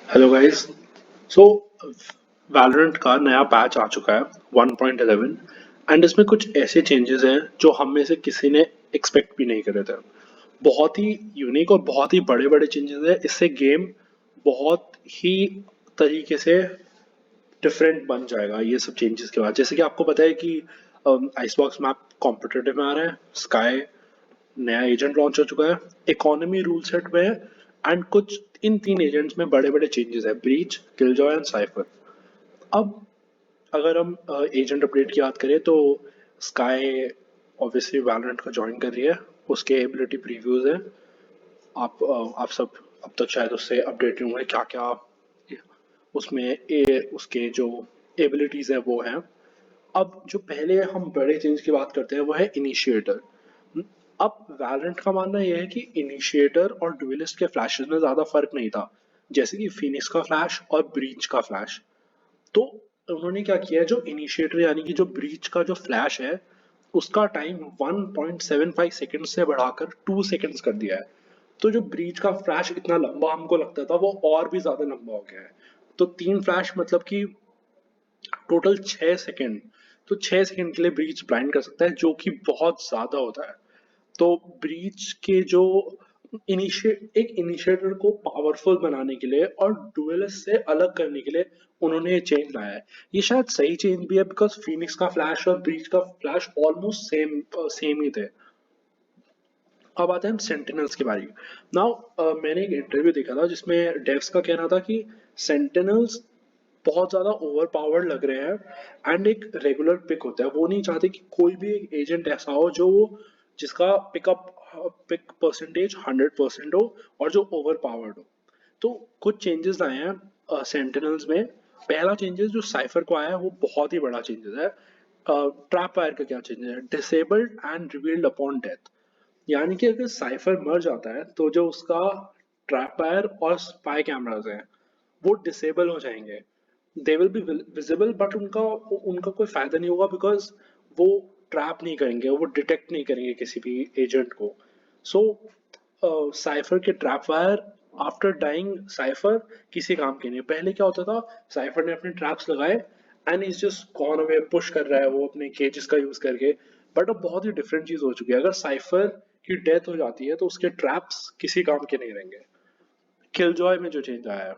Hello guys. सो Valorant का नया patch आ चुका है 1.11 एंड इसमें कुछ ऐसे चेंजेस हैं जो हम में से किसी ने एक्सपेक्ट भी नहीं करे थे। बहुत ही यूनिक और बहुत ही बड़े बड़े चेंजेस हैं। इससे गेम बहुत ही तरीके से डिफरेंट बन जाएगा ये सब चेंजेस के बाद। जैसे कि आपको पता है कि आइसबॉक्स मैप कॉम्पिटिटिव में आ रहा है, स्काई नया एजेंट लॉन्च हो चुका है, इकोनॉमी रूल सेट में है एंड कुछ इन तीन एजेंट्स में बड़े बड़े चेंजेस है, ब्रीच, किलजॉय एंड साइफर। अब अगर हम एजेंट अपडेट की बात करें तो स्काई ऑब्वियसली वैलोरेंट को ज्वाइन कर रही है। उसके एबिलिटी प्रीव्यूज है। आप सब अब तक शायद उससे अपडेट होंगे क्या क्या उसमें उसके जो एबिलिटीज है वो हैं। अब जो पहले हम बड़े चेंज की बात करते हैं वो है इनिशिएटर। अब वैलेंट का मानना यह है कि इनिशिएटर और डुएलिस्ट के फ्लैशेस में ज्यादा फर्क नहीं था, जैसे कि फिनिक्स का फ्लैश और ब्रीच का फ्लैश। तो उन्होंने क्या किया है, जो इनिशिएटर यानी कि जो ब्रीच का जो फ्लैश है उसका टाइम 1.75 सेकंड से बढ़ाकर 2 सेकंड्स कर दिया है। तो जो ब्रीच का फ्लैश इतना लंबा हमको लगता था वो और भी ज्यादा लंबा हो गया है। तो 3 फ्लैश मतलब कि टोटल 6 सेकंड। तो 6 सेकंड के लिए ब्रीच ब्लाइंड कर सकता है जो कि बहुत ज्यादा होता है। तो ब्रीच के जो एक इनिशिएटर को पावरफुल बनाने के लिए और डुएलिस्ट से अलग करने के लिए उन्होंने ये चेंज लाया है। ये शायद सही चेंज भी है बिकॉज फिनिक्स का फ्लैश और ब्रीच का फ्लैश ऑलमोस्ट सेम सेम ही थे। अब आते हैं हम सेंटिनल्स के बारे में। नाउ मैंने एक इंटरव्यू देखा था जिसमें डेव्स का कहना था कि सेंटिनल्स बहुत ज्यादा ओवर पावर्ड लग रहे हैं एंड एक रेगुलर पिक होता है। वो नहीं चाहते कि कोई भी एक एजेंट ऐसा हो जो जिसका पिक परसेंटेज 100% हो और जो ओवर पावर्ड हो। तो कुछ चेंजेस आए हैं सेंटिनल्स में। पहला चेंजेस जो साइफर को आया है वो बहुत ही बड़ा चेंजेस है। ट्रैप वायर का क्या चेंजेस है, disabled and revealed upon death. यानी कि अगर साइफर मर जाता है तो जो उसका ट्रैप वायर और स्पाई कैमरास हैं वो डिसेबल हो जाएंगे। They will be visible but उनका उनका कोई फायदा नहीं होगा बिकॉज वो ट्रैप नहीं करेंगे, वो डिटेक्ट नहीं करेंगे किसी भी एजेंट को। सो साइफर के trap wire after dying Cypher किसी काम के नहीं। पहले क्या होता था, साइफर ने अपने ट्रैप्स लगाए and is just gone away, push कर रहा है वो अपने केजेस का यूज करके। बट अब बहुत ही डिफरेंट चीज हो चुकी है। अगर साइफर की डेथ हो जाती है तो उसके ट्रैप्स किसी काम के नहीं रहेंगे। किलजॉय में जो चेंज आया है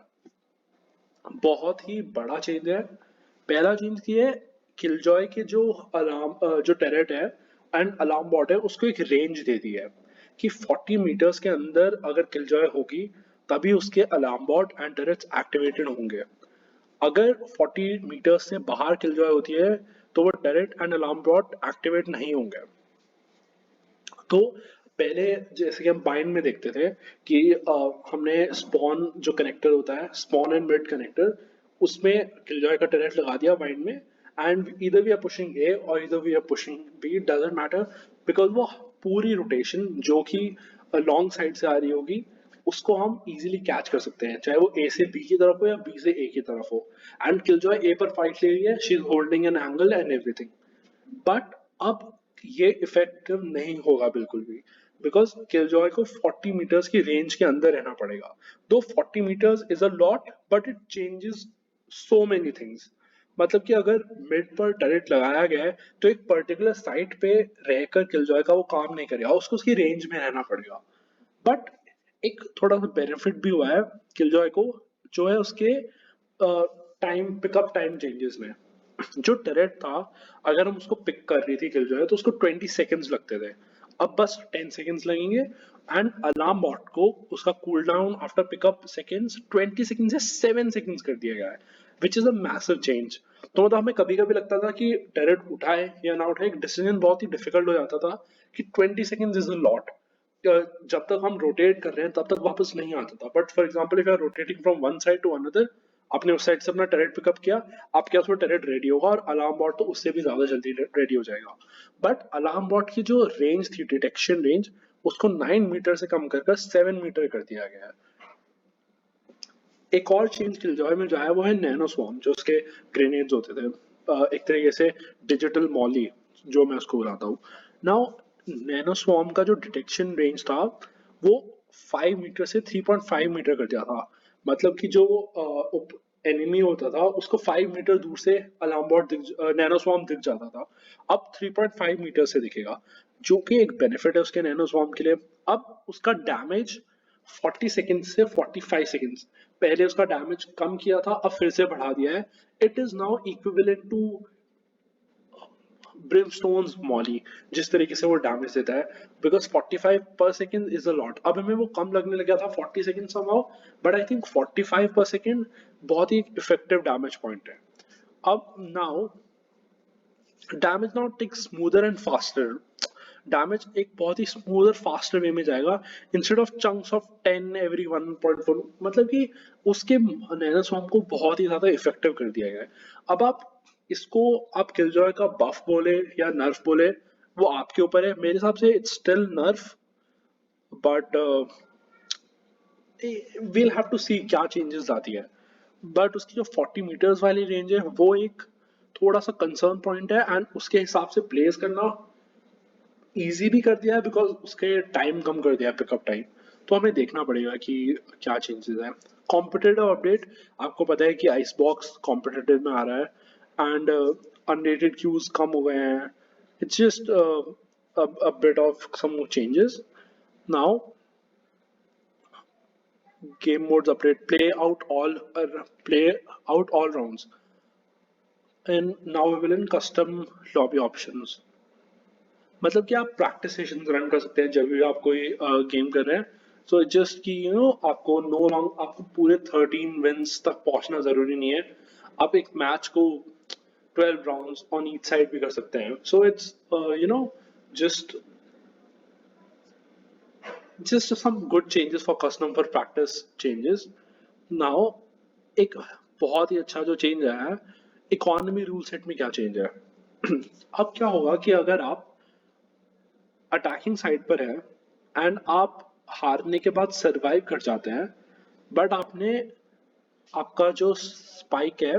बहुत ही बड़ा चेंज है। पहला चेंज ये है, किलजॉय के जो अलार्म जो टेरेट है एंड अलार्म बॉट है उसको एक रेंज दे दी है कि 40 मीटर्स के अंदर अगर किलजॉय होगी तभी उसके अलार्म बॉट एंड टेरेट्स एक्टिवेटेड होंगे। अगर 40 मीटर्स से बाहर किलजॉय होती है तो वो टेरेट एंड अलार्म बॉट एक्टिवेट नहीं होंगे। तो पहले जैसे कि हम बाइंड में देखते थे कि हमने स्पॉन जो कनेक्टर होता है, स्पॉन एंड मिड कनेक्टर, उसमें किलजॉय का टरेट लगा दिया बाइंड में एंड इधर वी आर पुशिंग ए और इधर we are pushing B, doesn't matter because वो पूरी रोटेशन जो कि लॉन्ग साइड से आ रही होगी उसको हम इजीली कैच कर सकते हैं, चाहे वो ए से बी की तरफ हो या बी से ए की तरफ हो। एंड किलजॉय ए पर फाइट ले रही है, she is holding an angle and everything. But अब ये इफेक्टिव नहीं होगा बिल्कुल भी बिकॉज किलजॉय को 40 मीटर्स की रेंज के अंदर रहना पड़ेगा। दो 40 metres is a lot but it changes so many things. मतलब कि अगर मिड पर टरेट लगाया गया है तो एक पर्टिकुलर साइट पे रहकर किलजॉय का वो काम नहीं करेगा, उसको उसकी रेंज में रहना पड़ेगा। बट एक थोड़ा सा बेनिफिट भी हुआ है किलजॉय को, जो है उसके टाइम पिकअप टाइम चेंजेस में। जो टरेट था अगर हम उसको पिक कर रही थी किलजॉय तो उसको 20 सेकेंड्स लगते थे, अब बस 10 सेकेंड्स लगेंगे। एंड अलार्म बॉट को उसका cool down after pickup seconds 20 second से 7 सेकेंड्स कर दिया गया है, which is a massive change. तो मतलब हमें कभी कभी लगता था कि टरेट उठाए या ना उठाए, एक डिसीजन बहुत ही डिफिकल्ट हो जाता था कि 20 सेकेंड्स इज अ लॉट। जब तक हम रोटेट कर रहे हैं तब तक वापस नहीं आता था। But for example if you are rotating from one side to another, आपने उस साइड से अपना टरेट पिकअप किया, आपके पास वो टरेट रेडी होगा और अलार्म बॉट तो उससे भी ज्यादा जल्दी रेडी हो जाएगा। बट अलार्म बॉट की जो रेंज थी, डिटेक्शन रेंज, उसको 9 मीटर से कम कर 7 मीटर कर दिया गया है। एक और चेंज किलजॉय में जो है वो है नैनो स्वॉर्म, जो उसके ग्रेनेड्स होते थे, एक तरीके से डिजिटल मॉली जो मैं उसको बुलाता हूँ। नाउ नैनो स्वॉर्म का जो डिटेक्शन रेंज था वो 5 मीटर से 3.5 मीटर कर दिया था। मतलब कि जो एनिमी होता था उसको 5 मीटर दूर से अलार्म बॉट नैनोस्वार्म दिख जाता था, अब 3.5 मीटर से दिखेगा, जो कि एक बेनिफिट है उसके नैनोस्वार्म के लिए। अब उसका डैमेज 40 सेकेंड से 45 सेकेंड, पहले उसका डैमेज कम किया था अब फिर से बढ़ा दिया है। It is now equivalent to Brimstone's molly, जिस तरीके से वो डैमेज देता है, बिकॉज 45 पर सेकेंड इज अ लॉट। अब हमें वो कम लगने लगा था 40 second somehow, but I think 45 पर सेकेंड बहुत ही इफेक्टिव डैमेज पॉइंट है। अब now damage now take smoother and faster, damage एक बहुत ही स्मूदर फास्टर वे में जाएगा, instead of chunks of 10 every 1.4, मतलब कि उसके नैनोस्वार्म को बहुत ही ज्यादा इफेक्टिव कर दिया गया है। अब आप इसको आप किलजॉय का बफ बोले या नर्फ बोले, वो आपके ऊपर है, मेरे हिसाब से it's still nerf, but we'll have to see क्या चेंजेस आती है। बट उसकी जो 40 मीटर्स वाली रेंज है वो एक थोड़ा सा कंसर्न पॉइंट है, एंड उसके हिसाब से प्लेस करना इजी भी कर दिया है, बिकॉज उसके टाइम कम कर दिया है, पिकअप टाइम। तो हमें देखना पड़ेगा कि क्या चेंजेस हैं। कॉम्पिटेटिव अपडेट, आपको पता है कि आइस बॉक्स कॉम्पिटेटिव में आ रहा है, एंड अनरेटेड क्यूज कम हो गए हैं। It's just a bit of some changes now. Game modes update, play out all rounds, and now we will in custom lobby options, मतलब कि आप प्रैक्टिस सेशन रन कर सकते हैं जब भी आप कोई गेम कर रहे हैं। सो जस्ट कि आपको नो लॉन्ग आपको पूरे 13 विंस तक पहुंचना जरूरी नहीं है, आप एक मैच को 12 राउंड्स ऑन ईच साइड भी कर सकते हैं। So it's just just some good changes for custom for practice changes now। एक बहुत ही अच्छा जो चेंज आया है, इकोनॉमी रूल सेट में क्या चेंज है। अब क्या होगा कि अगर आप अटैकिंग साइड पर है एंड आप हारने के बाद सरवाइव कर जाते हैं, बट आपने आपका जो स्पाइक है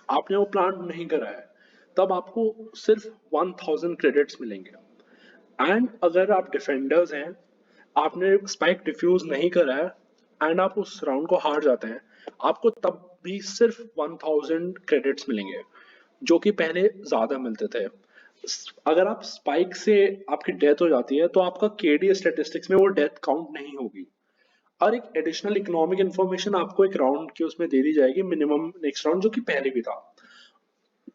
आपने वो प्लांट नहीं करा है, तब आपको सिर्फ 1000 क्रेडिट्स मिलेंगे। एंड अगर आप डिफेंडर्स हैं, आपने स्पाइक डिफ्यूज नहीं करा है एंड आप उस राउंड को हार जाते हैं, आपको तब भी सिर्फ 1000 क्रेडिट्स मिलेंगे, जो कि पहले ज्यादा मिलते थे। अगर आप स्पाइक से आपकी डेथ हो जाती है तो आपका केडी स्टेटिस्टिक्स में वो डेथ काउंट नहीं होगी, और एक एडिशनल इकोनॉमिक इंफॉर्मेशन आपको एक राउंड के उसमें दे दी जाएगी, मिनिमम नेक्स्ट राउंड, जो कि पहले भी था।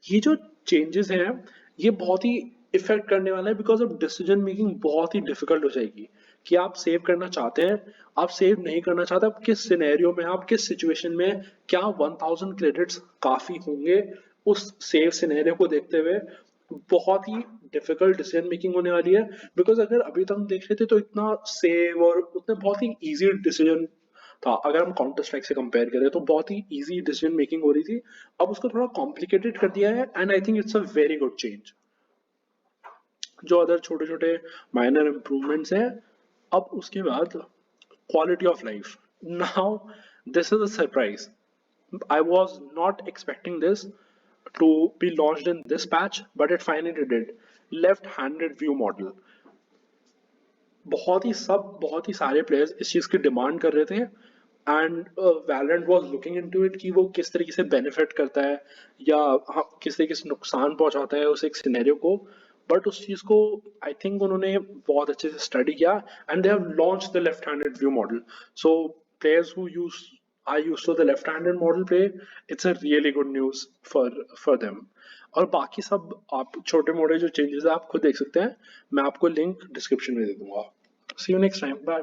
ये जो चेंजेस हैं ये बहुत ही इफेक्ट करने वाला है, बिकॉज ऑफ डिसीजन मेकिंग बहुत ही डिफिकल्ट हो जाएगी कि आप सेव करना चाहते हैं, आप सेव नहीं करना चाहते, आप किस सिनेरियो में, आप किस सिचुएशन में, क्या 1000 क्रेडिट्स काफी होंगे उस सेव सिनेरियो को देखते हुए। बहुत ही डिफिकल्ट डिसीजन मेकिंग होने वाली है, बिकॉज अगर अभी तक हम देख रहे थे तो इतना सेव और उतने बहुत ही इजी डिसीजन था, अगर हम काउंटर स्ट्राइक से कंपेयर करें तो बहुत ही इजी डिसीजन मेकिंग हो रही थी। अब उसको थोड़ा कॉम्प्लिकेटेड कर दिया है, and I think it's a very good change. जो अदर छोटे छोटे माइनर इम्प्रूवमेंट्स हैं, अब उसके बाद quality of life. Now this is a surprise, I was not expecting this to be launched in this patch, but it finally did. Left-handed view model, बहुत ही सारे players इस चीज की डिमांड कर रहे थे, and Valorant was looking into it कि वो किस तरीके से बेनिफिट करता है या किस तरीके से नुकसान पहुंचाता है उस एक सिनेरियो को। बट उस चीज को आई थिंक उन्होंने बहुत अच्छे से स्टडी किया, and they have launch the left handed view model. So players who use are used to the left-handed model play, it's a really good news for them। और बाकी सब आप छोटे मोटे जो चेंजेस है आप खुद देख सकते हैं, मैं आपको लिंक डिस्क्रिप्शन में दे दूंगा। See you next time, bye।